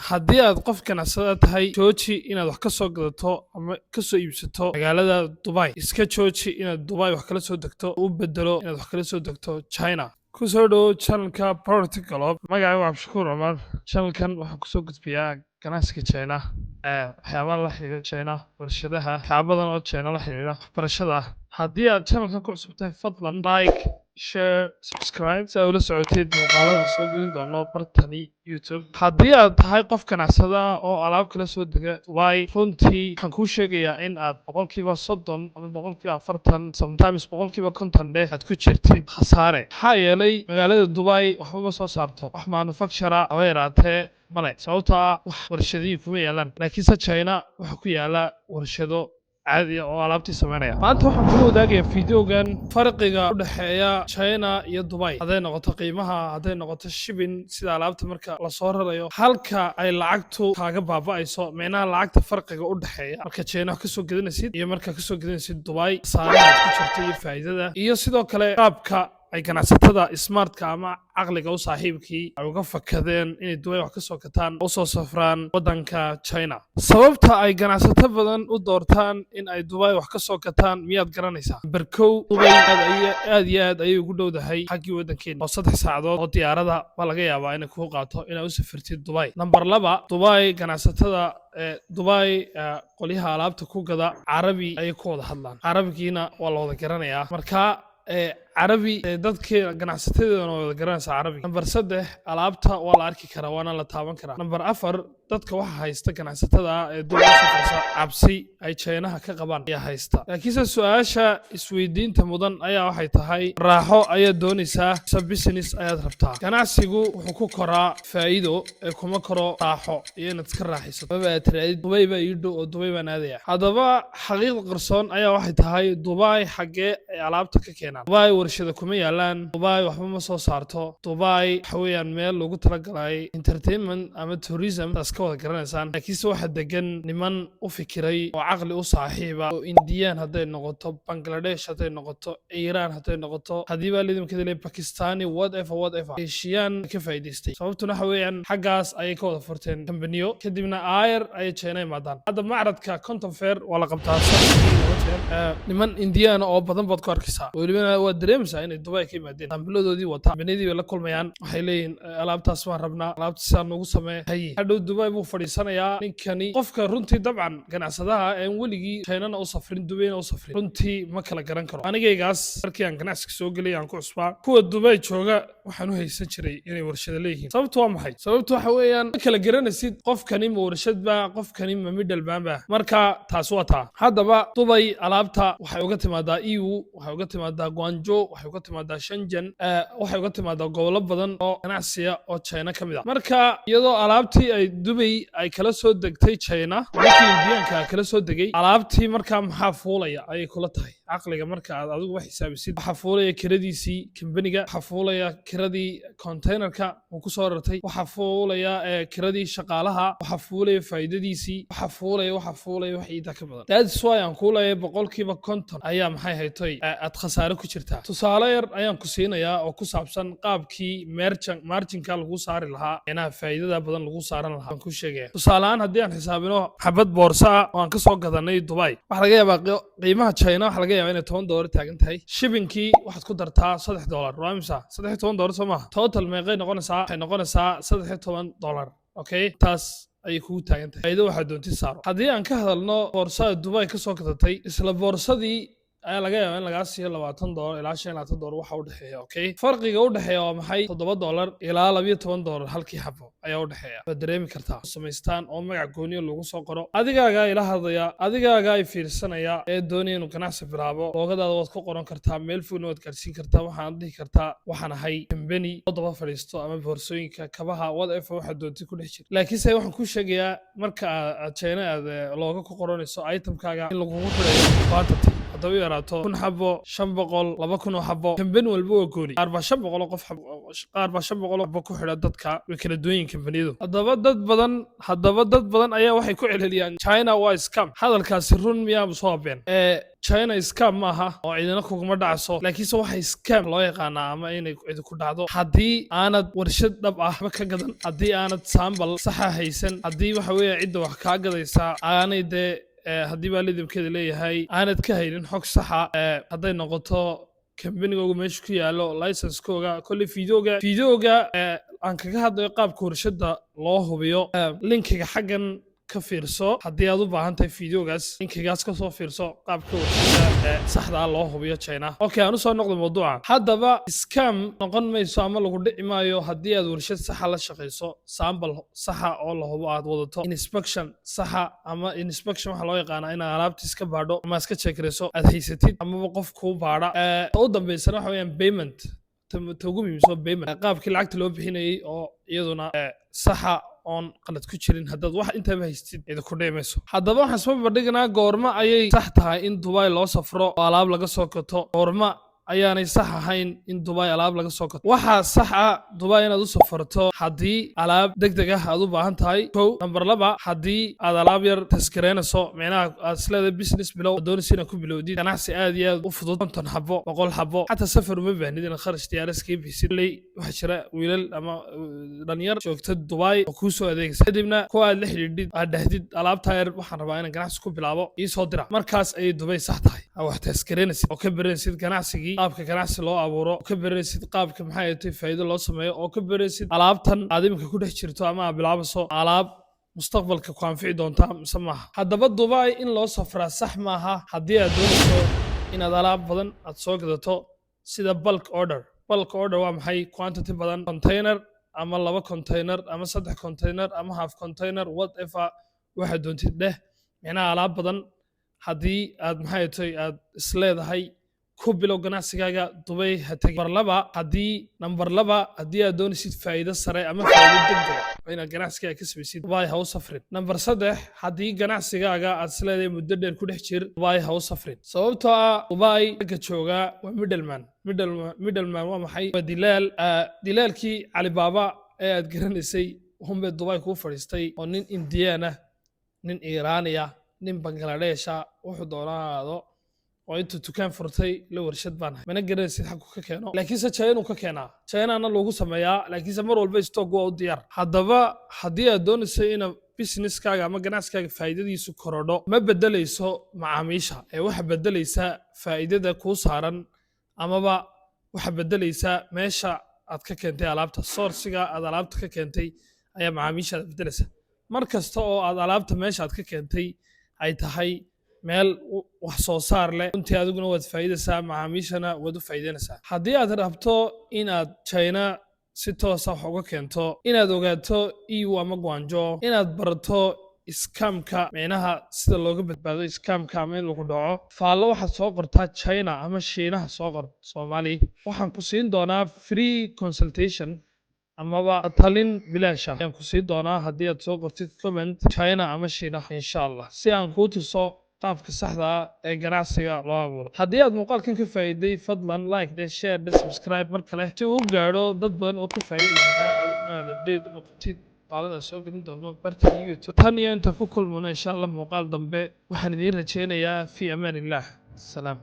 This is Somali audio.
haddii aad qof ganacsada tahay jooji inaad wax ka soo gadato ama ka soo iibsato magaalada Dubai iska jooji inaad Dubai wax kala soo degto u bedelo inaad wax kala soo degto China ku soo dhawo channelka Property Club magacaygu waa Abshakuur Umar channelkan waxaan ku soo gudbiyaa ganacsiga China waxyaabaha la xiriira China warshadaha waxyaabadan oo China la xiriira waxbarashada haddii aad channelkan ku cusub tahay fadlan like share subscribe si aad ula socotid muuqaalada soo gelin doono bartani YouTube haddii aad tahay qof ganacsada oo alaab kala soo dega Dubai runtii waxaan kuu sheegayaa in aad 30% ama 40% sometimes 50% aad ku jirtid khasaare maxaa yeelay magaalada Dubai waxba ma soo saarto wax manufacturer oo yaraatee male sababtoo ah wax warshadihii kuma yaalaan laakiinse China waxa ku yaala warshado caadi oo alaabtii sameynaya maanta waxaan kula wadaagayaa fiidiyogan farqiga u dhaxeeya China iyo Dubai haday noqoto qiimaha haday noqoto shipping sida alaabta marka la soo rarayo halka ay lacagtu kaaga baaba'ayso meena lacagta farqiga u dhaxeeya marka China ka soo gadanaysid iyo marka ka soo gadanaysid Dubai saamaha ku jirta iyo faa'iidada iyo sidoo kale qaabka ay ganacsatada smartka ama aqliga u saaxiibkii ay uga fakadeen inay Dubai wax ka soo gataan oo soo safraan wadanka China sababta ay ganacsato badan u doortaan in ay Dubai wax ka soo gataan miyaad garanaysaa barkow Dubai aad iyo aad ayay ugu dhowdahay xaggii wadankeena oo 3 saacadood oo diyaarada ba laga yaabaa inay ku qaato inaad u safartid Dubai number 2 Dubai ganacsatada Dubai qoliyaha alaabta ku gada Carabi ay ku wada hadlaan Carabigiina waa la wada garanayaa marka عربي dadka ganacsatada oo wada garanaysa carabi number 3 alaabta waa la arki karaa waana la taaban karaa number 4 dadka waxa haysta ganacsatada ee dowladda cabsi ay China ka qabaan ayaa haysta laakiin su'aasha isweydiinta mudan ayaa waxay tahay raaxo ayaa doonaysaa business ayaad rabtaa ganacsigu wuxuu ku koraa faa'iido ee kuma koro raaxo iyo inaad iska raaxaysato baba tiraahid Dubai ba ii dhow oo Dubai baan aadaya hadaba xaqiiqda qarsoon ayaa waxay tahay Dubai xagee ay alaabta ka keenaan Dubai warshada kuma yaalaan Dubai waxba ma soo saarto Dubai xawiyaan meel lagu talagalay entertainment ama tourism ka wada garanaysaan laakiin waxa degan niman u fikiray oo aqli u saaxiiba oo Indian haday noqoto Bangladesh haday noqoto Iran haday noqoto hadii baa lidimka dilay Pakistani whatever Asian ka faa'iideystay sababtuna waxa weeyaan xagaas ay ka wada furteen companiyo kadibna ayr ay China imaadaan hadda macradka Content Fair wala qabtaa niman Indian oo badan baad ku arkaysaa waliba waa dareemsa inay Dubai ka yimaadeen ambiladoodii wata banidii la kulmayaan waxay leeyihiin alaabtaas waan rabnaa alaabtaas aan ugu sameeyay hadhow Dubai buu fadhiisanayaa ninkani qofka runtii dabcan ganacsadaha ee weligii China u safrin Dubai u safrin runtii ma kala garan karo anigaygaas markii aan ganacsiga soo galay aan ku cusbaa kuwa Dubai jooga waxaan u haysan jiray inay warshado leeyihiin sababtu waa maxay sababtu waxa weeyaan kala garanaysid qofkani ma warshad ba qofkani ma middle ba marka taas waa taa hadaba Dubai alaabta waxay uga timaadaa EU waxay uga timaadaa Guangzhou waxay uga timaadaa Shenzhen waxay uga timaadaa gobollo badan oo ganacsiga oo China kamid ah marka iyadoo alaabtii ay Dubai ay kala soo degtay China markii Indianka kala soo degay alaabtii marka maxaa fuulaya ay kula tahay aqliga marka aad adigu wax xisaabisid waxa fuulaya kiradiisii companyga waxa fuulaya kiradii containerka uu ku soo rartay waxa fuulaya kiradii shaqaalaha waxa fuulaya faa'iidadiisii waxa fuulaya wax iida ka badan that's why aan ku leeyahay 50% ayaa maxay haytay aad khasaare ku jirtaa tusaale yar ayaan ku siinayaa oo ku saabsan qaabkii marginka lagu saari lahaa inaa faa'iidada badan lagu saaran lahaa ku sheegay tusaalean haddii aan xisaabino xabad boorsa oo aan ka soo gadanay Dubai waxa laga yaabaa qiimaha China waxa laga yaabaa inay $10 taagan tahay shippingkii waxaad ku dartaa $3 waa imisa $13 soo ma total meeqay noqonaysaa waxay noqonaysaa $13 okay taas ay ku taagan tahay faa'iido waxa doontii saaro haddii aan ka hadalno boorsada Dubai ka soo gadatay isla boorsadii ayaa laga yaabaa in laga siiyo $20 ilaa $25 waxa u dhaxeeya okay farqiga u dhaxeeya waa maxay $7 ilaa $12 halkii xabo ayaa u dhaxeeya waad dareemi kartaa samaystaan oo magac gooniyo lagu soo qoro adigaaga ila hadlaya adigaaga ay fiirsanaya ee doonaya inuu ganacsi bilaabo loogadaada waad ku qoran kartaa meel fogna waad gaarsiin kartaa waxaan dhihi kartaa waxaan ahay company oo daba fadhiisto ama boorsooyinka kabaha whatever waxa doontii ku dhex jira laakiin say waxaan ku sheegayaa marka aad China aad looga ku qoranayso itemkaaga in lagu xirayo quantity hadaba yaraato 1 xabo 500 200 xabo company walba waa gooni 400 qof qaar baa 500 oo ku xidha dadka way kala duwan yihiin kambaniyadu. Haddaba dad badan ayaa waxay ku celceliyaan China waa scam. Hadalkaasi run miyaa mise waa been? China scam maaha oo cidina kuguma dhacso, laakiinse waxay scam loo yaqaanaa ama inay cidi ku dhacdo haddii aanad warshad dhab ah ka gadan, haddii aanad saambal saxa haysan, haddii waxa weeye cidda wax kaa gadaysaa aanay dee haddii baa lidabkeeda leeyahay aanad ka haynin xog saxa, hadday noqoto kambanigooga meesha ku yaalo licenskooga kolley fideoga aan kaga hadlayo qaabka warshadda loo hubiyo linkiga xaggan ka fiirso haddii aad u baahan tahay fideogaas linkigaas ka soo fiirso qaabka warshadda saxda ah loo hubiyo China. Okay, aan u soo noqdo mawduuca. Haddaba scam noqon mayso ama lagu dhici maayo haddii aad warshad saxa la shaqayso, saambal saxa oo la hubo aad wadato, inspection saxa ama inspection waxa loo yaqaanaa inaad alaabta iska baadho ama iska check-garayso aad haysatid amaba qof kuu baadha. U dambaysana waxa weeyaan payment ugu muhiimsan payment qaabkii lacagta loo bixinayay oo iyaduna saxa oon qalad ku jirin haddaad wax intaba haystid cidi ku dhimayso. Haddaba waxaan isma barbardhignaa goorma ayay sax tahay in Dubai loo safro oo alaab laga soo gato, goorma ayaanay sax ahayn in Dubai alaab laga soo gato. Waxaa sax ah Dubai inaad u safarto haddii alaab degdeg ah aad u baahan tahay. Number 2 haddii aad alaab yar taskareynayso micnaha aad isleedahay business bilow doonaysa inaad ku bilowdid ganacsi aad iyo aad u fudud 50 xabo 100 xabo xataa safar uma baahnid inaad kharash diyaaris ka bixisid. Waxa jira wiilal ama dhalinyar joogta Dubai oo kuu soo adeegaysa kadibna ku aad la xidhiidhid aad dhahdid alaabta yar waxaan rabaa inaan ganacsi ku bilaabo ii soo dira, markaas ayay Dubai sax tahay. wax taskareynaysid oo ka baranaysid ganacsigii qaabka ganacsi loo abuuro, oo ka baranaysid qaabka maxay tahay faa'iido loo sameeyo, oo ka baranaysid alaabtan aad imika ku dhex jirto ama aad bilaabayso alaab mustaqbalka ku anfici doonta mise maaha. Haddaba Dubai in loo safraa sax maaha haddii aad doonayso inaad alaab badan aad soo gadato sida bulk order waa maxay? Quantity badan, container ama 2 container ama 3 container ama half container whatever waxa doontid dheh, micnaha alaab badan haddii aad maxay tahay aad isleedahay ku bilow ganacsigaaga Dubai ha tagi. Number 2 haddii aad doonaysid faa'iido sare ama faa'iido degdeg ah inaad ganacsigaaga ka samaysid Dubai ha u safrin. Number 3 haddii ganacsigaaga aad isleedahay muddo dheer ku dhex jir Dubai ha u safrin, sababtoo ah Dubai ka jooga waa middleman waa maxay? Waa dilaalkii Alibaba ee aad garanaysay humbe Dubai kuu fadhiistay oo nin Indian ah, nin Iiraaniya, nin Bangladesh ah wuxuu doonaado oo intuu dukaan furtay la warshad baan mana garanaysid xaq ka keeno, laakiinse China ka keenaa, China-na loogu sameeyaa, laakiinse mar walba stock waa u diyaar. Haddaba haddii aad doonayso inaad businesskaaga ama ganacsigaaga faa'iidadiisu korodho ma bedelayso macaamiisha ee waxa bedelaysa faa'iidada kuu saaran amaba waxa bedelaysa meesha aad ka keentay alaabta, sourciga aad alaabta ka keentay ayaa macaamiisha bedelaysa. Mar kasta oo aad alaabta meesha aad ka keentay ay tahay meel wax soo saar leh runtii adiguna waad faa'iidaysaa, macaamiishana waad u faa'iidaynaysaa. Haddii aad rabto inaad China si toos ah uga keento, inaad ogaato EU ama Guangzhou, inaad barato scamka micnaha sida looga badbaado scamka ama in lagu dhaco, faallo waxaad soo qortaa China ama Shiinaha soo qor Soomaali. Waxaan ku siin doonaa free consultation amaba talin bilaash ah ayaan ku siin doonaa haddii aad soo qortid comment China ama Shiinaha insha Allah, si aan kuu tuso qaabka saxda ah ee ganacsiga loo abuuro. Haddii aad muuqaalkan ka faa'iiday fadlan like, share, subscribe mar kale si uu gaadho dad badan oo ka faa'iidaysta qaalada soo gelin doono barta YouTube. Tan iyo inta ku kulmano insha Allah muuqaal dambe waxaan idiin rajaynayaa fi amaan illah. Salaam.